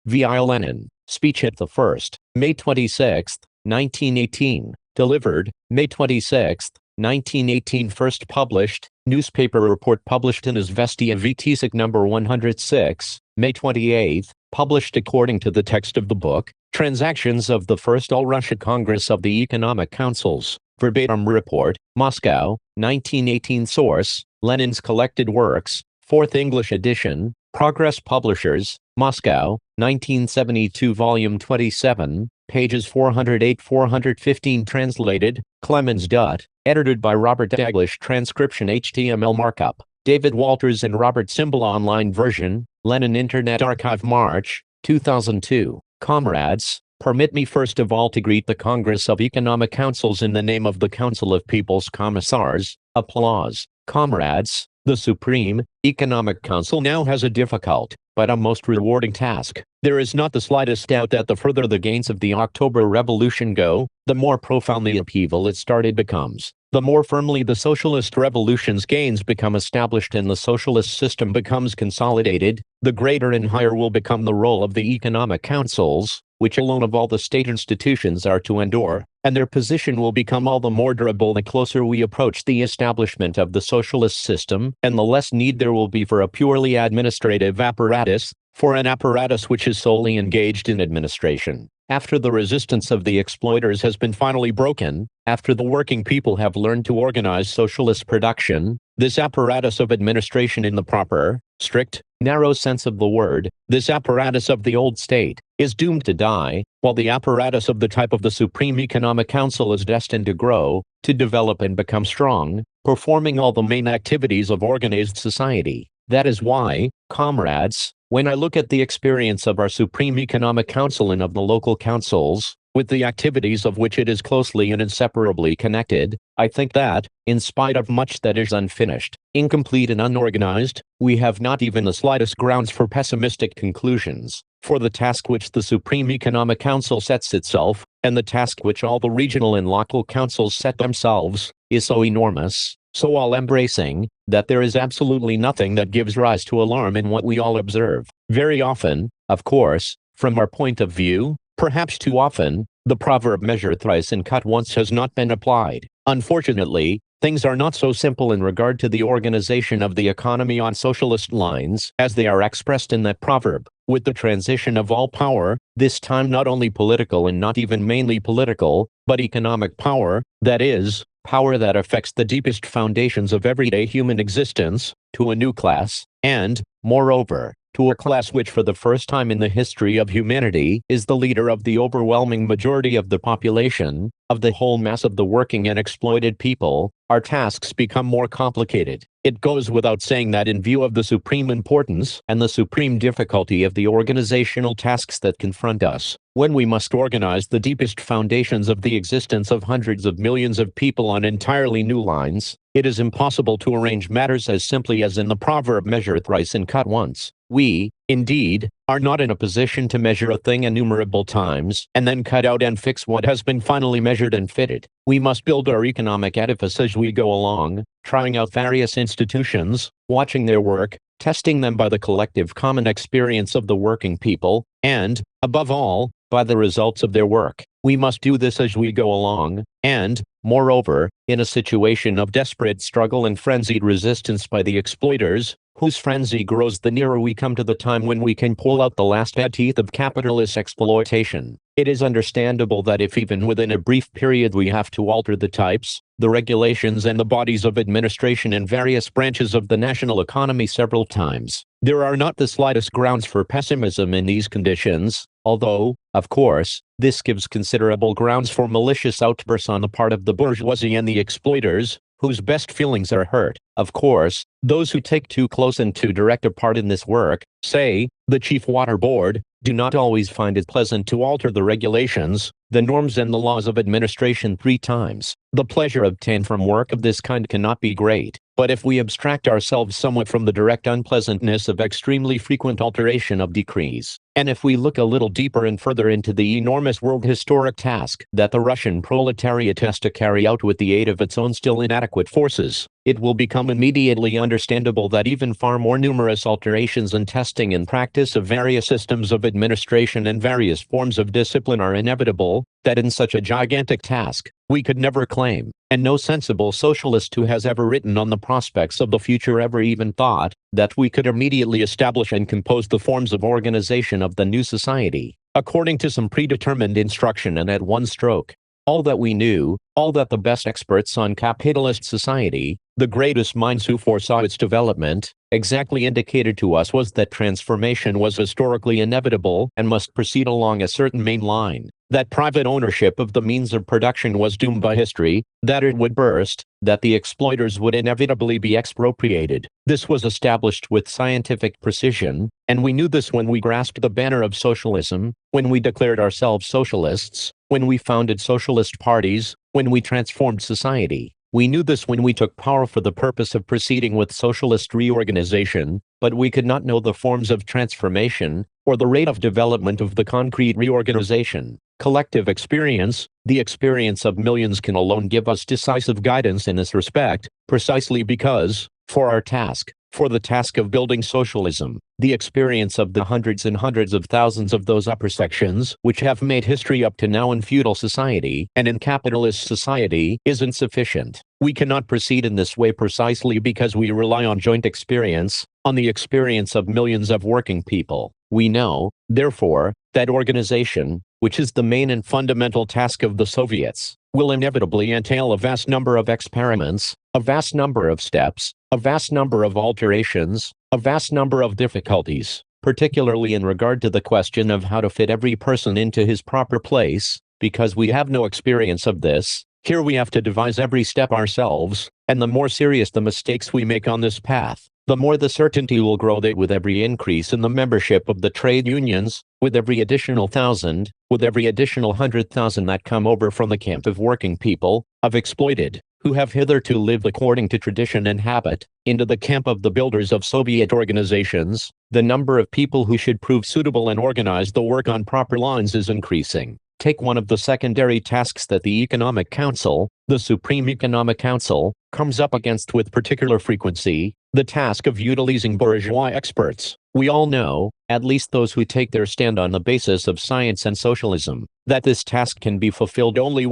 V.I. Lenin. Speech at the 1st, May 26, 1918. Delivered, May 26, 1918. First published, newspaper report published in Izvestia Vtisik number 106, May 28. Published according to the text of the book, Transactions of the First All-Russia Congress of the Economic Councils. Verbatim report, Moscow, 1918. Source, Lenin's Collected Works, 4th English edition, Progress Publishers, Moscow, 1972. Volume 27, pages 408-415. Translated, Clemens Dutt, edited by Robert Daglish. Transcription HTML markup, David Walters and Robert Symbol. Online version, Lenin Internet Archive. March, 2002. Comrades, permit me first of all to greet the Congress of Economic Councils in the name of the Council of People's Commissars. Applause. Comrades, the Supreme Economic Council now has a difficult, but a most rewarding task. There is not the slightest doubt that the further the gains of the October Revolution go, the more profound the upheaval it started becomes. The more firmly the socialist revolution's gains become established and the socialist system becomes consolidated, the greater and higher will become the role of the economic councils, which alone of all the state institutions are to endure, and their position will become all the more durable the closer we approach the establishment of the socialist system, and the less need there will be for a purely administrative apparatus, for an apparatus which is solely engaged in administration. After the resistance of the exploiters has been finally broken, after the working people have learned to organize socialist production, this apparatus of administration in the proper, strict, narrow sense of the word, this apparatus of the old state, is doomed to die, while the apparatus of the type of the Supreme Economic Council is destined to grow, to develop and become strong, performing all the main activities of organized society. That is why, comrades, when I look at the experience of our Supreme Economic Council and of the local councils, with the activities of which it is closely and inseparably connected, I think that, in spite of much that is unfinished, incomplete and unorganized, we have not even the slightest grounds for pessimistic conclusions. For the task which the Supreme Economic Council sets itself, and the task which all the regional and local councils set themselves, is so enormous, so all-embracing, that there is absolutely nothing that gives rise to alarm in what we all observe. Very often, of course, from our point of view, perhaps too often, the proverb measure thrice and cut once has not been applied. Unfortunately, things are not so simple in regard to the organization of the economy on socialist lines as they are expressed in that proverb. With the transition of all power, this time not only political and not even mainly political, but economic power, that is, power that affects the deepest foundations of everyday human existence, to a new class, and, moreover, to a class which for the first time in the history of humanity is the leader of the overwhelming majority of the population, of the whole mass of the working and exploited people, our tasks become more complicated. It goes without saying that in view of the supreme importance and the supreme difficulty of the organizational tasks that confront us, when we must organize the deepest foundations of the existence of hundreds of millions of people on entirely new lines, it is impossible to arrange matters as simply as in the proverb measure thrice and cut once. We, indeed, are not in a position to measure a thing innumerable times and then cut out and fix what has been finally measured and fitted. We must build our economic edifice as we go along, trying out various institutions, watching their work, testing them by the collective common experience of the working people, and, above all, by the results of their work. We must do this as we go along, and, moreover, in a situation of desperate struggle and frenzied resistance by the exploiters, whose frenzy grows the nearer we come to the time when we can pull out the last bad teeth of capitalist exploitation. It is understandable that if even within a brief period we have to alter the types, the regulations and the bodies of administration in various branches of the national economy several times, there are not the slightest grounds for pessimism in these conditions, although, of course, this gives considerable grounds for malicious outbursts on the part of the bourgeoisie and the exploiters, whose best feelings are hurt. Of course, those who take too close and too direct a part in this work, say, the Chief Water Board, do not always find it pleasant to alter the regulations, the norms and the laws of administration 3 times. The pleasure obtained from work of this kind cannot be great, but if we abstract ourselves somewhat from the direct unpleasantness of extremely frequent alteration of decrees, and if we look a little deeper and further into the enormous world historic task that the Russian proletariat has to carry out with the aid of its own still inadequate forces, it will become immediately understandable that even far more numerous alterations in testing and practice of various systems of administration and various forms of discipline are inevitable, that in such a gigantic task, we could never claim, and no sensible socialist who has ever written on the prospects of the future ever even thought, that we could immediately establish and compose the forms of organization of the new society, according to some predetermined instruction and at one stroke. All that we knew, all that the best experts on capitalist society, the greatest minds who foresaw its development, exactly indicated to us was that transformation was historically inevitable and must proceed along a certain main line, that private ownership of the means of production was doomed by history, that it would burst, that the exploiters would inevitably be expropriated. This was established with scientific precision, and we knew this when we grasped the banner of socialism, when we declared ourselves socialists, when we founded socialist parties, when we transformed society. We knew this when we took power for the purpose of proceeding with socialist reorganization, but we could not know the forms of transformation, or the rate of development of the concrete reorganization. Collective experience, the experience of millions, can alone give us decisive guidance in this respect, precisely because, for our task, for the task of building socialism, the experience of the hundreds and hundreds of thousands of those upper sections which have made history up to now in feudal society and in capitalist society is insufficient. We cannot proceed in this way precisely because we rely on joint experience, on the experience of millions of working people. We know, therefore, that organization, which is the main and fundamental task of the Soviets, will inevitably entail a vast number of experiments, a vast number of steps, a vast number of alterations, a vast number of difficulties, particularly in regard to the question of how to fit every person into his proper place, because we have no experience of this. Here we have to devise every step ourselves, and the more serious the mistakes we make on this path, the more the certainty will grow that with every increase in the membership of the trade unions, with every additional 1,000, with every additional 100,000 that come over from the camp of working people, of exploited, who have hitherto lived according to tradition and habit, into the camp of the builders of Soviet organizations, the number of people who should prove suitable and organize the work on proper lines is increasing. Take one of the secondary tasks that the Economic Council, the Supreme Economic Council, comes up against with particular frequency, the task of utilizing bourgeois experts. We all know, at least those who take their stand on the basis of science and socialism, that this task can be fulfilled only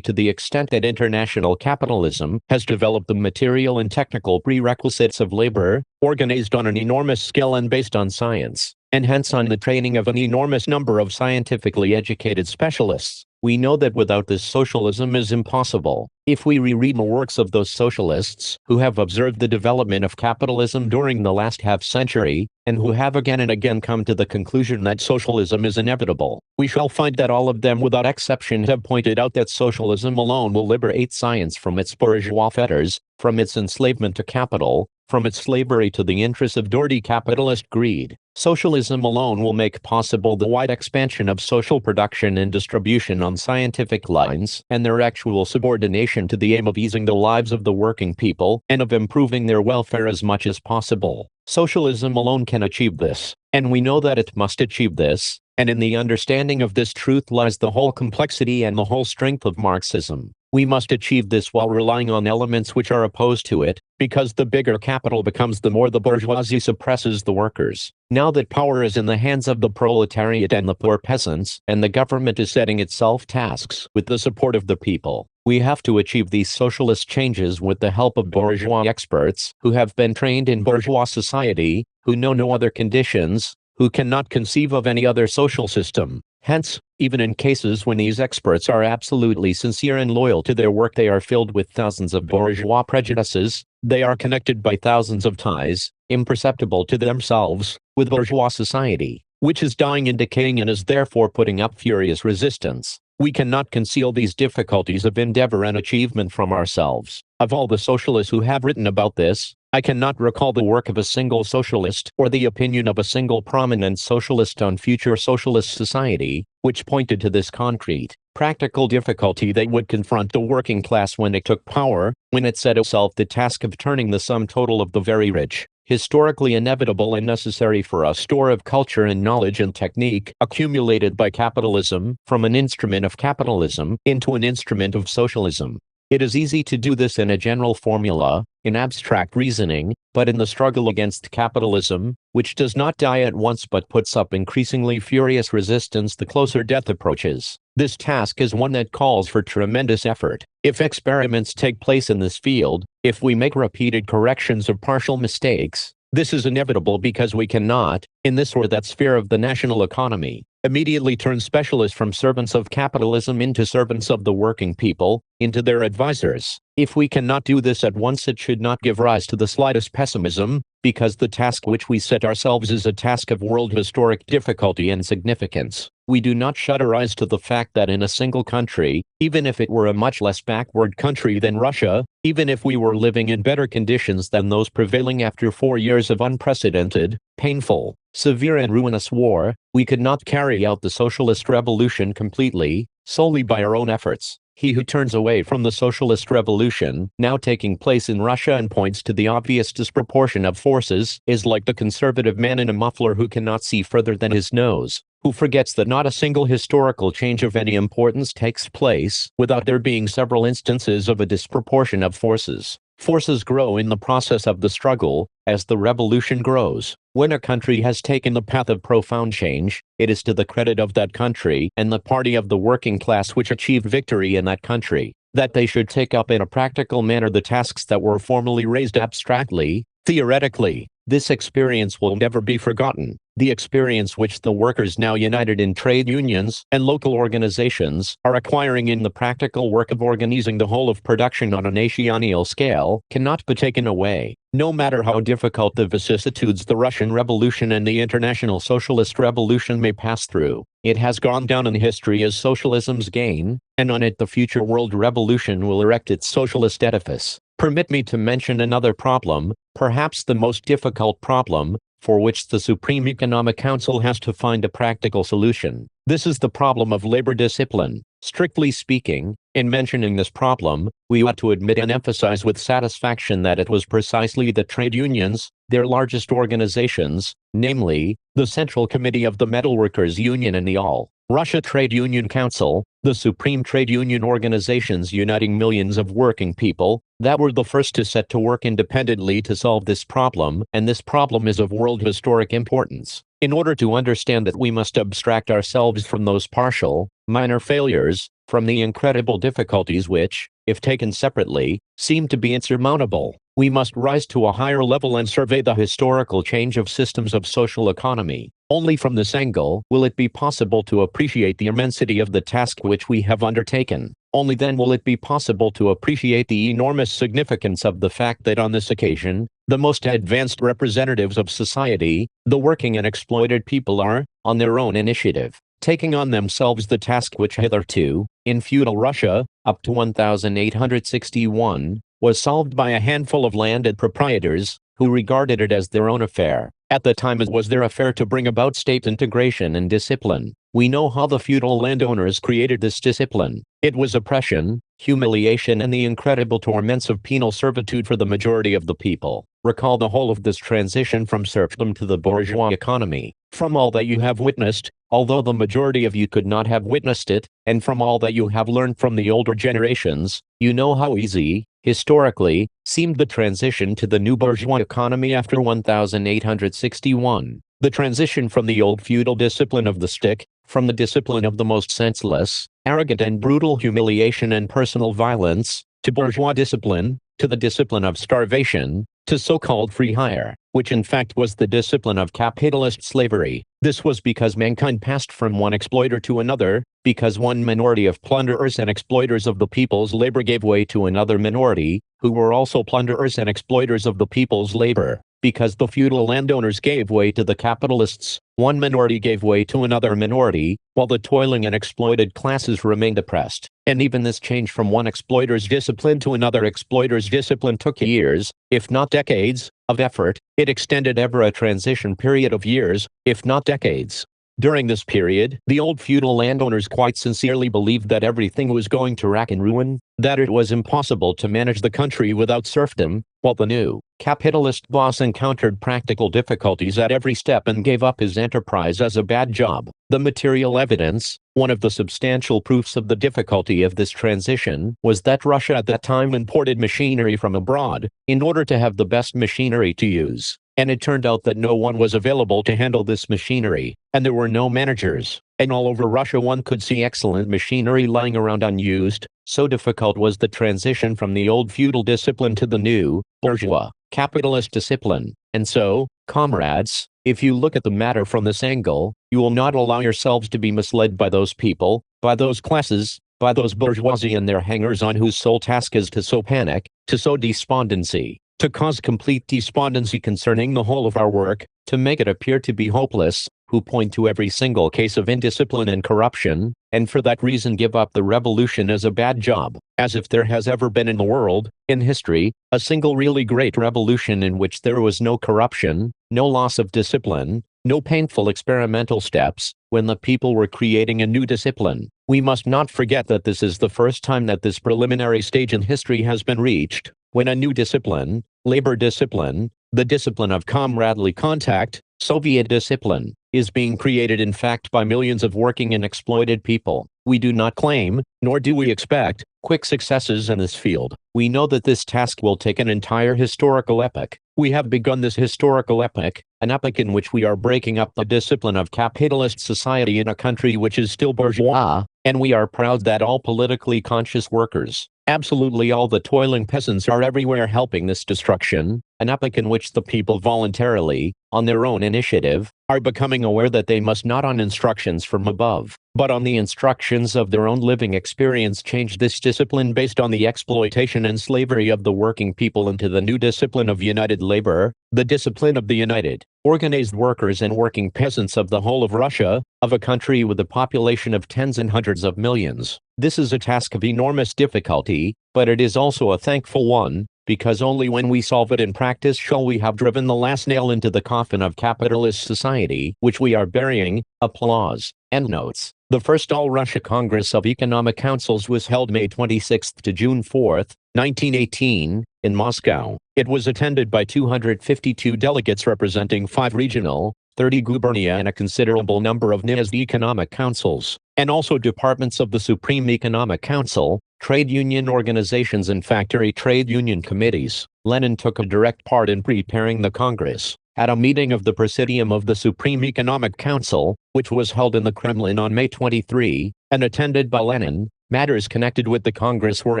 to the extent that international capitalism has developed the material and technical prerequisites of labor, organized on an enormous scale and based on science, and hence on the training of an enormous number of scientifically educated specialists. We know that without this socialism is impossible. If we reread the works of those socialists who have observed the development of capitalism during the last half-century, and who have again and again come to the conclusion that socialism is inevitable, we shall find that all of them without exception have pointed out that socialism alone will liberate science from its bourgeois fetters, from its enslavement to capital, from its slavery to the interests of dirty capitalist greed. Socialism alone will make possible the wide expansion of social production and distribution on scientific lines, and their actual subordination to the aim of easing the lives of the working people, and of improving their welfare as much as possible. Socialism alone can achieve this, and we know that it must achieve this, and in the understanding of this truth lies the whole complexity and the whole strength of Marxism. We must achieve this while relying on elements which are opposed to it, because the bigger capital becomes the more the bourgeoisie suppresses the workers. Now that power is in the hands of the proletariat and the poor peasants, and the government is setting itself tasks with the support of the people, we have to achieve these socialist changes with the help of bourgeois experts, who have been trained in bourgeois society, who know no other conditions, who cannot conceive of any other social system. Hence, even in cases when these experts are absolutely sincere and loyal to their work, they are filled with thousands of bourgeois prejudices, they are connected by thousands of ties, imperceptible to themselves, with bourgeois society, which is dying and decaying and is therefore putting up furious resistance. We cannot conceal these difficulties of endeavor and achievement from ourselves. Of all the socialists who have written about this, I cannot recall the work of a single socialist or the opinion of a single prominent socialist on future socialist society, which pointed to this concrete, practical difficulty that would confront the working class when it took power, when it set itself the task of turning the sum total of the very rich, historically inevitable and necessary for a store of culture and knowledge and technique accumulated by capitalism, from an instrument of capitalism into an instrument of socialism. It is easy to do this in a general formula, in abstract reasoning, but in the struggle against capitalism, which does not die at once but puts up increasingly furious resistance the closer death approaches, this task is one that calls for tremendous effort. If experiments take place in this field, if we make repeated corrections of partial mistakes, this is inevitable because we cannot, in this or that sphere of the national economy, immediately turn specialists from servants of capitalism into servants of the working people, into their advisors. If we cannot do this at once, it should not give rise to the slightest pessimism, because the task which we set ourselves is a task of world historic difficulty and significance. We do not shut our eyes to the fact that in a single country, even if it were a much less backward country than Russia, even if we were living in better conditions than those prevailing after 4 years of unprecedented, painful, severe and ruinous war, we could not carry out the socialist revolution completely, solely by our own efforts. He who turns away from the socialist revolution now taking place in Russia and points to the obvious disproportion of forces is like the conservative man in a muffler who cannot see further than his nose, who forgets that not a single historical change of any importance takes place without there being several instances of a disproportion of forces. Forces grow in the process of the struggle, as the revolution grows. When a country has taken the path of profound change, it is to the credit of that country and the party of the working class which achieved victory in that country, that they should take up in a practical manner the tasks that were formerly raised abstractly, theoretically. This experience will never be forgotten. The experience which the workers now united in trade unions and local organizations are acquiring in the practical work of organizing the whole of production on a national scale cannot be taken away. No matter how difficult the vicissitudes the Russian Revolution and the International Socialist Revolution may pass through, it has gone down in history as socialism's gain, and on it the future world revolution will erect its socialist edifice. Permit me to mention another problem, perhaps the most difficult problem, for which the Supreme Economic Council has to find a practical solution. This is the problem of labor discipline. Strictly speaking, in mentioning this problem, we ought to admit and emphasize with satisfaction that it was precisely the trade unions, their largest organizations, namely, the Central Committee of the Metalworkers Union and the All-Russia Trade Union Council, the supreme trade union organizations uniting millions of working people, that were the first to set to work independently to solve this problem, and this problem is of world historic importance. In order to understand that, we must abstract ourselves from those partial, minor failures, from the incredible difficulties which, if taken separately, seem to be insurmountable. We must rise to a higher level and survey the historical change of systems of social economy. Only from this angle will it be possible to appreciate the immensity of the task which we have undertaken. Only then will it be possible to appreciate the enormous significance of the fact that on this occasion, the most advanced representatives of society, the working and exploited people are, on their own initiative, taking on themselves the task which hitherto, in feudal Russia, up to 1861, was solved by a handful of landed proprietors, who regarded it as their own affair. At the time it was their affair to bring about state integration and discipline. We know how the feudal landowners created this discipline. It was oppression, humiliation and the incredible torments of penal servitude for the majority of the people. Recall the whole of this transition from serfdom to the bourgeois economy. From all that you have witnessed, although the majority of you could not have witnessed it, and from all that you have learned from the older generations, you know how easy, historically, seemed the transition to the new bourgeois economy after 1861. The transition from the old feudal discipline of the stick, from the discipline of the most senseless, arrogant and brutal humiliation and personal violence, to bourgeois discipline, to the discipline of starvation, to so-called free hire, which in fact was the discipline of capitalist slavery. This was because mankind passed from one exploiter to another, because one minority of plunderers and exploiters of the people's labor gave way to another minority, who were also plunderers and exploiters of the people's labor. Because the feudal landowners gave way to the capitalists, one minority gave way to another minority, while the toiling and exploited classes remained oppressed. And even this change from one exploiter's discipline to another exploiter's discipline took years, if not decades, of effort. It extended ever a transition period of years, if not decades. During this period, the old feudal landowners quite sincerely believed that everything was going to rack and ruin, that it was impossible to manage the country without serfdom, while the new, capitalist boss encountered practical difficulties at every step and gave up his enterprise as a bad job. The material evidence, one of the substantial proofs of the difficulty of this transition, was that Russia at that time imported machinery from abroad, in order to have the best machinery to use. And it turned out that no one was available to handle this machinery, and there were no managers. And all over Russia one could see excellent machinery lying around unused, so difficult was the transition from the old feudal discipline to the new, bourgeois, capitalist discipline. And so, comrades, if you look at the matter from this angle, you will not allow yourselves to be misled by those people, by those classes, by those bourgeoisie and their hangers-on whose sole task is to sow panic, to sow despondency, to cause complete despondency concerning the whole of our work, to make it appear to be hopeless, who point to every single case of indiscipline and corruption, and for that reason give up the revolution as a bad job, as if there has ever been in the world, in history, a single really great revolution in which there was no corruption, no loss of discipline, no painful experimental steps, when the people were creating a new discipline. We must not forget that this is the first time that this preliminary stage in history has been reached, when a new discipline, labor discipline, the discipline of comradely contact, Soviet discipline, is being created in fact by millions of working and exploited people. We do not claim, nor do we expect, quick successes in this field. We know that this task will take an entire historical epoch. We have begun this historical epoch, an epoch in which we are breaking up the discipline of capitalist society in a country which is still bourgeois, and we are proud that all politically conscious workers, absolutely all the toiling peasants, are everywhere helping this destruction, an epoch in which the people voluntarily, on their own initiative, are becoming aware that they must not on instructions from above, but on the instructions of their own living experience change this discipline based on the exploitation and slavery of the working people into the new discipline of united labor, the discipline of the united, organized workers and working peasants of the whole of Russia, of a country with a population of tens and hundreds of millions. This is a task of enormous difficulty, but it is also a thankful one, because only when we solve it in practice shall we have driven the last nail into the coffin of capitalist society, which we are burying. Applause. Endnotes. The first All-Russia Congress of Economic Councils was held May 26 to June 4, 1918, in Moscow. It was attended by 252 delegates representing 5 regional, 30 gubernia and a considerable number of NISD economic councils, and also departments of the Supreme Economic Council, trade union organizations and factory trade union committees. Lenin took a direct part in preparing the Congress. At a meeting of the Presidium of the Supreme Economic Council, which was held in the Kremlin on May 23, and attended by Lenin, matters connected with the Congress were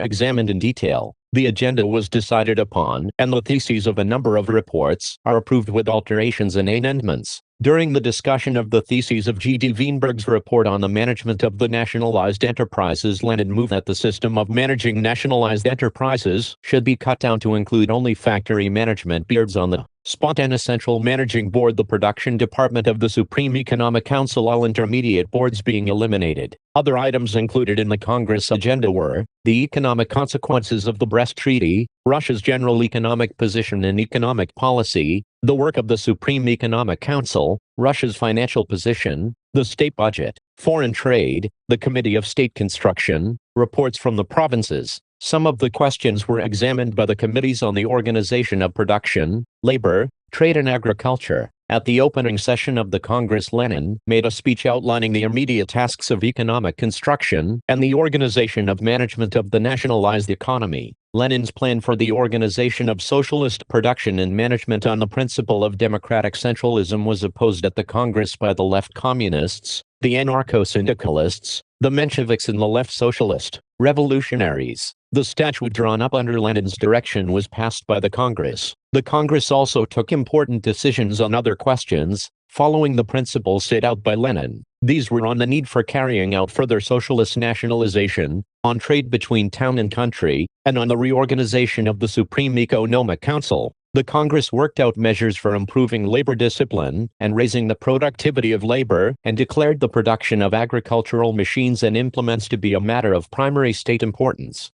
examined in detail. The agenda was decided upon, and the theses of a number of reports are approved with alterations and amendments. During the discussion of the theses of G.D. Weinberg's report on the management of the nationalized enterprises, Lenin moved that the system of managing nationalized enterprises should be cut down to include only factory management boards on the spot and a central managing board, the production department of the Supreme Economic Council, all intermediate boards being eliminated. Other items included in the Congress agenda were the economic consequences of the Brest Treaty, Russia's general economic position and economic policy, the work of the Supreme Economic Council, Russia's financial position, the state budget, foreign trade, the Committee of State Construction, reports from the provinces. Some of the questions were examined by the committees on the organization of production, labor, trade and agriculture. At the opening session of the Congress, Lenin made a speech outlining the immediate tasks of economic construction and the organization of management of the nationalized economy. Lenin's plan for the organization of socialist production and management on the principle of democratic centralism was opposed at the Congress by the left communists, the anarcho-syndicalists, the Mensheviks and the left socialist revolutionaries. The statute drawn up under Lenin's direction was passed by the Congress. The Congress also took important decisions on other questions, following the principles set out by Lenin. These were on the need for carrying out further socialist nationalization, on trade between town and country, and on the reorganization of the Supreme Economic Council. The Congress worked out measures for improving labor discipline and raising the productivity of labor, and declared the production of agricultural machines and implements to be a matter of primary state importance.